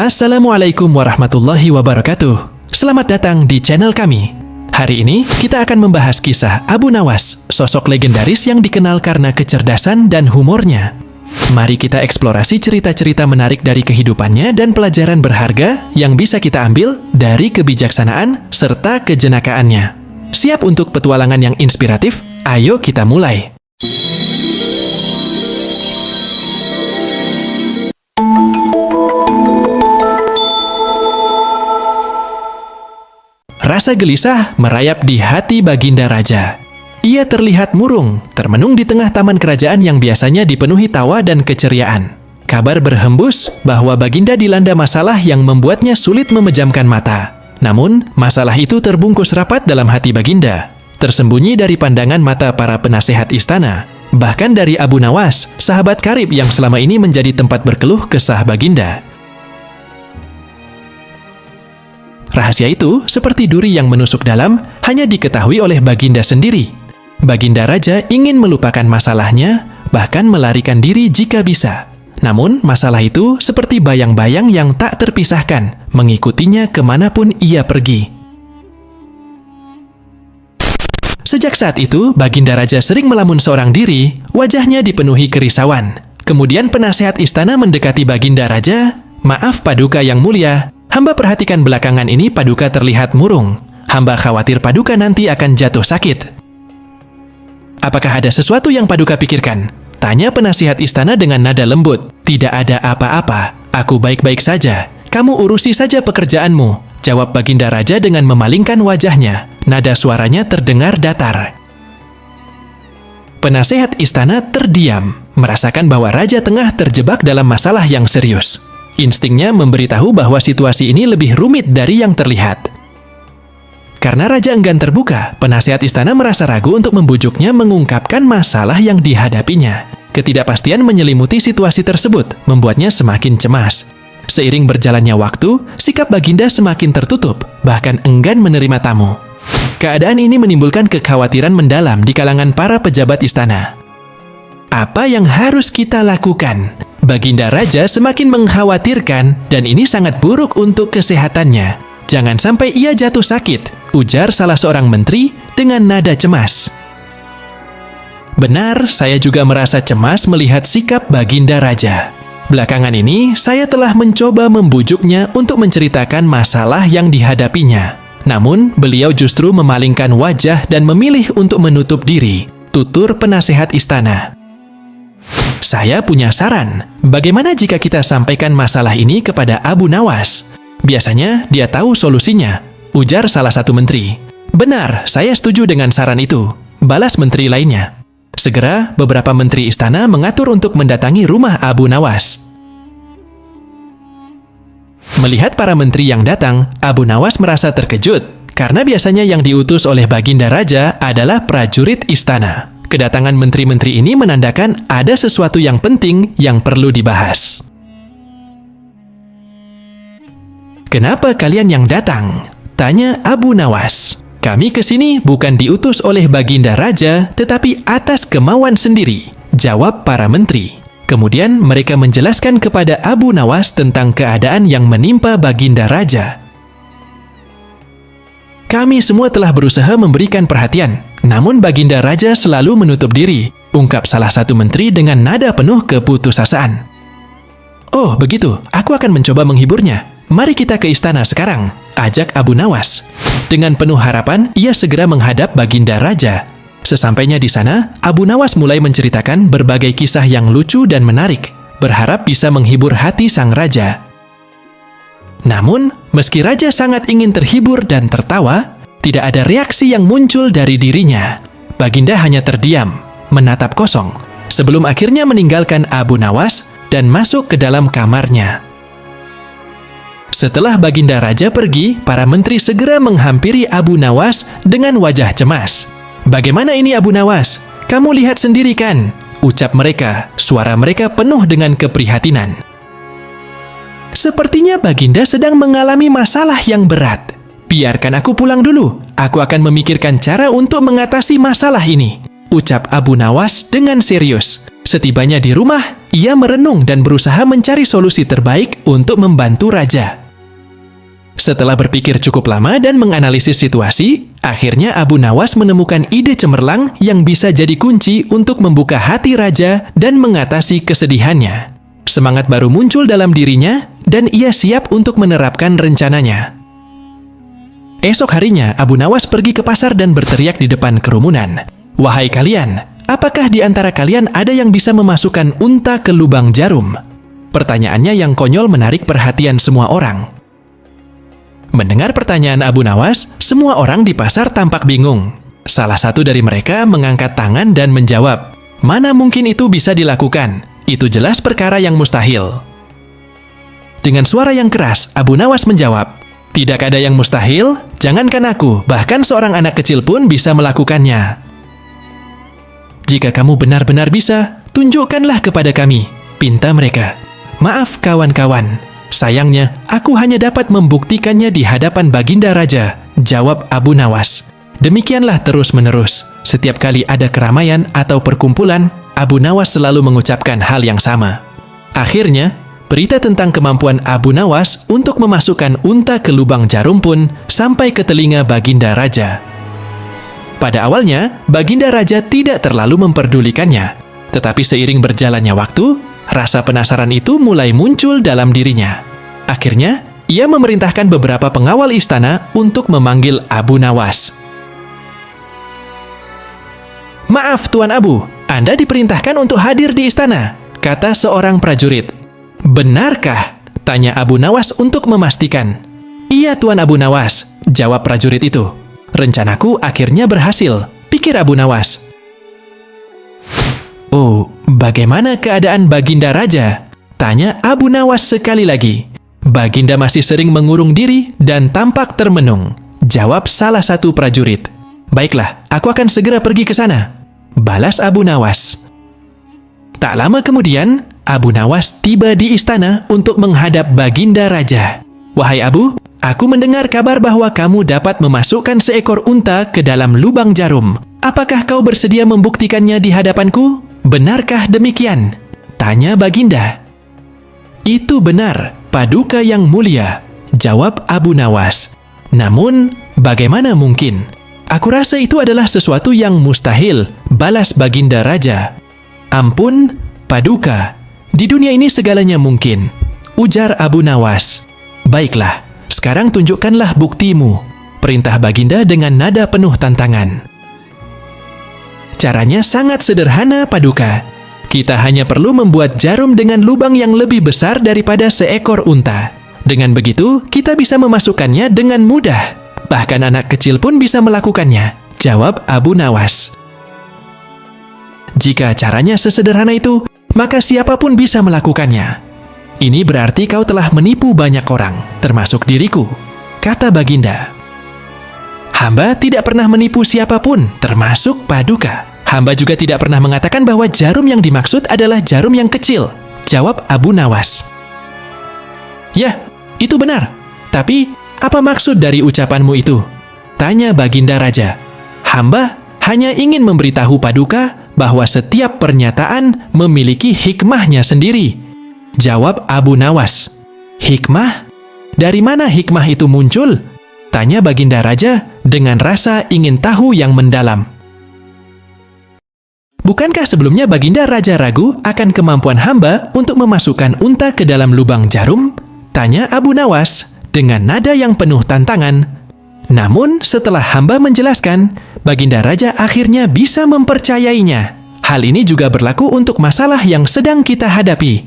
Assalamualaikum warahmatullahi wabarakatuh. Selamat datang di channel kami. Hari ini kita akan membahas kisah Abu Nawas, sosok legendaris yang dikenal karena kecerdasan dan humornya. Mari kita eksplorasi cerita-cerita menarik dari kehidupannya dan pelajaran berharga yang bisa kita ambil dari kebijaksanaan serta kejenakaannya. Siap untuk petualangan yang inspiratif? Ayo kita mulai. Rasa gelisah merayap di hati Baginda Raja. Ia terlihat murung, termenung di tengah taman kerajaan yang biasanya dipenuhi tawa dan keceriaan. Kabar berhembus bahwa Baginda dilanda masalah yang membuatnya sulit memejamkan mata. Namun, masalah itu terbungkus rapat dalam hati Baginda, tersembunyi dari pandangan mata para penasehat istana, bahkan dari Abu Nawas, sahabat karib yang selama ini menjadi tempat berkeluh kesah Baginda. Rahasia itu, seperti duri yang menusuk dalam, hanya diketahui oleh Baginda sendiri. Baginda Raja ingin melupakan masalahnya, bahkan melarikan diri jika bisa. Namun, masalah itu seperti bayang-bayang yang tak terpisahkan, mengikutinya kemanapun ia pergi. Sejak saat itu, Baginda Raja sering melamun seorang diri, wajahnya dipenuhi kerisauan. Kemudian penasehat istana mendekati Baginda Raja, "Maaf Paduka yang mulia, hamba perhatikan belakangan ini Paduka terlihat murung. Hamba khawatir Paduka nanti akan jatuh sakit." "Apakah ada sesuatu yang Paduka pikirkan?" tanya penasihat istana dengan nada lembut. "Tidak ada apa-apa, aku baik-baik saja. Kamu urusi saja pekerjaanmu," jawab Baginda Raja dengan memalingkan wajahnya. Nada suaranya terdengar datar. Penasehat istana terdiam, merasakan bahwa Raja tengah terjebak dalam masalah yang serius. Instingnya memberitahu bahwa situasi ini lebih rumit dari yang terlihat. Karena Raja enggan terbuka, penasehat istana merasa ragu untuk membujuknya mengungkapkan masalah yang dihadapinya. Ketidakpastian menyelimuti situasi tersebut, membuatnya semakin cemas. Seiring berjalannya waktu, sikap Baginda semakin tertutup, bahkan enggan menerima tamu. Keadaan ini menimbulkan kekhawatiran mendalam di kalangan para pejabat istana. Apa yang harus kita lakukan? Baginda Raja semakin mengkhawatirkan dan ini sangat buruk untuk kesehatannya. "Jangan sampai ia jatuh sakit," ujar salah seorang menteri dengan nada cemas. "Benar, saya juga merasa cemas melihat sikap Baginda Raja. Belakangan ini, saya telah mencoba membujuknya untuk menceritakan masalah yang dihadapinya. Namun, beliau justru memalingkan wajah dan memilih untuk menutup diri," tutur penasehat istana. "Saya punya saran. Bagaimana jika kita sampaikan masalah ini kepada Abu Nawas? Biasanya dia tahu solusinya," ujar salah satu menteri. "Benar, saya setuju dengan saran itu," balas menteri lainnya. Segera, beberapa menteri istana mengatur untuk mendatangi rumah Abu Nawas. Melihat para menteri yang datang, Abu Nawas merasa terkejut, karena biasanya yang diutus oleh Baginda Raja adalah prajurit istana. Kedatangan menteri-menteri ini menandakan ada sesuatu yang penting yang perlu dibahas. "Kenapa kalian yang datang?" tanya Abu Nawas. "Kami kesini bukan diutus oleh Baginda Raja, tetapi atas kemauan sendiri," jawab para menteri. Kemudian mereka menjelaskan kepada Abu Nawas tentang keadaan yang menimpa Baginda Raja. "Kami semua telah berusaha memberikan perhatian, namun Baginda Raja selalu menutup diri," ungkap salah satu menteri dengan nada penuh keputusasaan. "Oh, begitu. Aku akan mencoba menghiburnya. Mari kita ke istana sekarang," ajak Abu Nawas. Dengan penuh harapan, ia segera menghadap Baginda Raja. Sesampainya di sana, Abu Nawas mulai menceritakan berbagai kisah yang lucu dan menarik, berharap bisa menghibur hati sang raja. Namun, meski Raja sangat ingin terhibur dan tertawa, tidak ada reaksi yang muncul dari dirinya. Baginda hanya terdiam, menatap kosong, sebelum akhirnya meninggalkan Abu Nawas dan masuk ke dalam kamarnya. Setelah Baginda Raja pergi, para menteri segera menghampiri Abu Nawas dengan wajah cemas. "Bagaimana ini Abu Nawas? Kamu lihat sendiri kan?" ucap mereka, suara mereka penuh dengan keprihatinan. "Sepertinya Baginda sedang mengalami masalah yang berat. Biarkan aku pulang dulu, aku akan memikirkan cara untuk mengatasi masalah ini," ucap Abu Nawas dengan serius. Setibanya di rumah, ia merenung dan berusaha mencari solusi terbaik untuk membantu raja. Setelah berpikir cukup lama dan menganalisis situasi, akhirnya Abu Nawas menemukan ide cemerlang yang bisa jadi kunci untuk membuka hati raja dan mengatasi kesedihannya. Semangat baru muncul dalam dirinya, dan ia siap untuk menerapkan rencananya. Esok harinya, Abu Nawas pergi ke pasar dan berteriak di depan kerumunan, "Wahai kalian, apakah di antara kalian ada yang bisa memasukkan unta ke lubang jarum?" Pertanyaannya yang konyol menarik perhatian semua orang. Mendengar pertanyaan Abu Nawas, semua orang di pasar tampak bingung. Salah satu dari mereka mengangkat tangan dan menjawab, "Mana mungkin itu bisa dilakukan? Itu jelas perkara yang mustahil." Dengan suara yang keras, Abu Nawas menjawab, "Tidak ada yang mustahil, jangankan aku, bahkan seorang anak kecil pun bisa melakukannya. Jika kamu benar-benar bisa, tunjukkanlah kepada kami," pinta mereka. "Maaf kawan-kawan, sayangnya aku hanya dapat membuktikannya di hadapan Baginda Raja," jawab Abu Nawas. Demikianlah terus-menerus. Setiap kali ada keramaian atau perkumpulan, Abu Nawas selalu mengucapkan hal yang sama. Akhirnya, berita tentang kemampuan Abu Nawas untuk memasukkan unta ke lubang jarum pun sampai ke telinga Baginda Raja. Pada awalnya, Baginda Raja tidak terlalu memperdulikannya. Tetapi seiring berjalannya waktu, rasa penasaran itu mulai muncul dalam dirinya. Akhirnya, ia memerintahkan beberapa pengawal istana untuk memanggil Abu Nawas. "Maaf Tuan Abu, Anda diperintahkan untuk hadir di istana," kata seorang prajurit. "Benarkah?" tanya Abu Nawas untuk memastikan. "Iya Tuan Abu Nawas," jawab prajurit itu. "Rencanaku akhirnya berhasil," pikir Abu Nawas. "Oh, bagaimana keadaan Baginda Raja?" tanya Abu Nawas sekali lagi. "Baginda masih sering mengurung diri dan tampak termenung," jawab salah satu prajurit. "Baiklah, aku akan segera pergi ke sana," balas Abu Nawas. Tak lama kemudian, Abu Nawas tiba di istana untuk menghadap Baginda Raja. "Wahai Abu, aku mendengar kabar bahwa kamu dapat memasukkan seekor unta ke dalam lubang jarum. Apakah kau bersedia membuktikannya di hadapanku? Benarkah demikian?" tanya Baginda. "Itu benar, Paduka yang mulia," jawab Abu Nawas. "Namun, bagaimana mungkin? Aku rasa itu adalah sesuatu yang mustahil," balas Baginda Raja. "Ampun, Paduka, di dunia ini segalanya mungkin," ujar Abu Nawas. "Baiklah, sekarang tunjukkanlah buktimu," perintah Baginda dengan nada penuh tantangan. "Caranya sangat sederhana, Paduka. Kita hanya perlu membuat jarum dengan lubang yang lebih besar daripada seekor unta. Dengan begitu, kita bisa memasukkannya dengan mudah. Bahkan anak kecil pun bisa melakukannya," jawab Abu Nawas. "Jika caranya sesederhana itu, maka siapapun bisa melakukannya. Ini berarti kau telah menipu banyak orang, termasuk diriku," kata Baginda. "Hamba tidak pernah menipu siapapun, termasuk Paduka. Hamba juga tidak pernah mengatakan bahwa jarum yang dimaksud adalah jarum yang kecil," jawab Abu Nawas. "Ya, itu benar. Tapi, apa maksud dari ucapanmu itu?" tanya Baginda Raja. "Hamba hanya ingin memberitahu Paduka bahwa setiap pernyataan memiliki hikmahnya sendiri," jawab Abu Nawas. "Hikmah? Dari mana hikmah itu muncul?" tanya Baginda Raja dengan rasa ingin tahu yang mendalam. "Bukankah sebelumnya Baginda Raja ragu akan kemampuan hamba untuk memasukkan unta ke dalam lubang jarum?" tanya Abu Nawas dengan nada yang penuh tantangan. Namun setelah hamba menjelaskan, Baginda Raja akhirnya bisa mempercayainya. Hal ini juga berlaku untuk masalah yang sedang kita hadapi.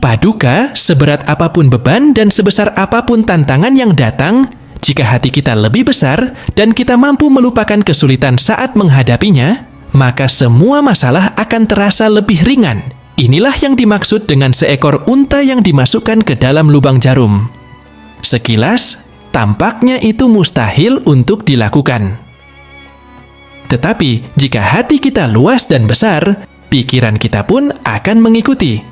Paduka, seberat apapun beban dan sebesar apapun tantangan yang datang, jika hati kita lebih besar dan kita mampu melupakan kesulitan saat menghadapinya, maka semua masalah akan terasa lebih ringan. Inilah yang dimaksud dengan seekor unta yang dimasukkan ke dalam lubang jarum. Sekilas, tampaknya itu mustahil untuk dilakukan. Tetapi, jika hati kita luas dan besar, pikiran kita pun akan mengikuti.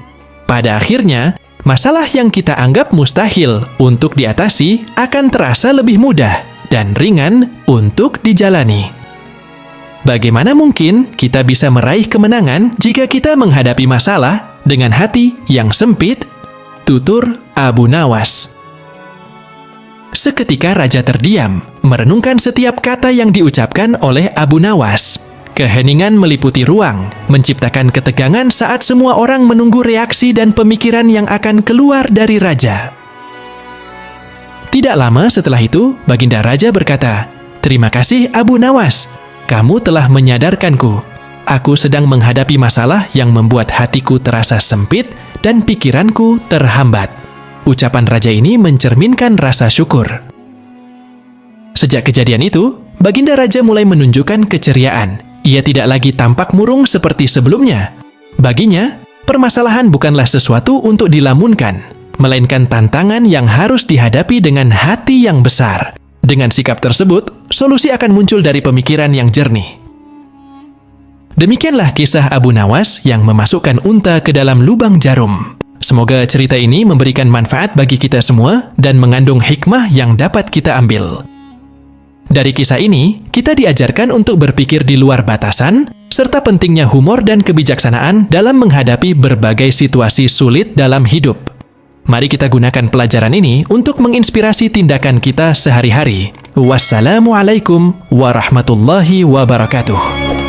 Pada akhirnya, masalah yang kita anggap mustahil untuk diatasi akan terasa lebih mudah dan ringan untuk dijalani. bagaimana mungkin kita bisa meraih kemenangan jika kita menghadapi masalah dengan hati yang sempit? Tutur Abu Nawas. Seketika raja terdiam, merenungkan setiap kata yang diucapkan oleh Abu Nawas. Keheningan meliputi ruang, menciptakan ketegangan saat semua orang menunggu reaksi dan pemikiran yang akan keluar dari raja. Tidak lama setelah itu, Baginda Raja berkata, "Terima kasih Abu Nawas, kamu telah menyadarkanku. Aku sedang menghadapi masalah yang membuat hatiku terasa sempit dan pikiranku terhambat." Ucapan raja ini mencerminkan rasa syukur. Sejak kejadian itu, Baginda Raja mulai menunjukkan keceriaan. Ia tidak lagi tampak murung seperti sebelumnya. Baginya, permasalahan bukanlah sesuatu untuk dilamunkan, melainkan tantangan yang harus dihadapi dengan hati yang besar. Dengan sikap tersebut, solusi akan muncul dari pemikiran yang jernih. Demikianlah kisah Abu Nawas yang memasukkan unta ke dalam lubang jarum. Semoga cerita ini memberikan manfaat bagi kita semua dan mengandung hikmah yang dapat kita ambil. Dari kisah ini, kita diajarkan untuk berpikir di luar batasan, serta pentingnya humor dan kebijaksanaan dalam menghadapi berbagai situasi sulit dalam hidup. Mari kita gunakan pelajaran ini untuk menginspirasi tindakan kita sehari-hari. Wassalamualaikum warahmatullahi wabarakatuh.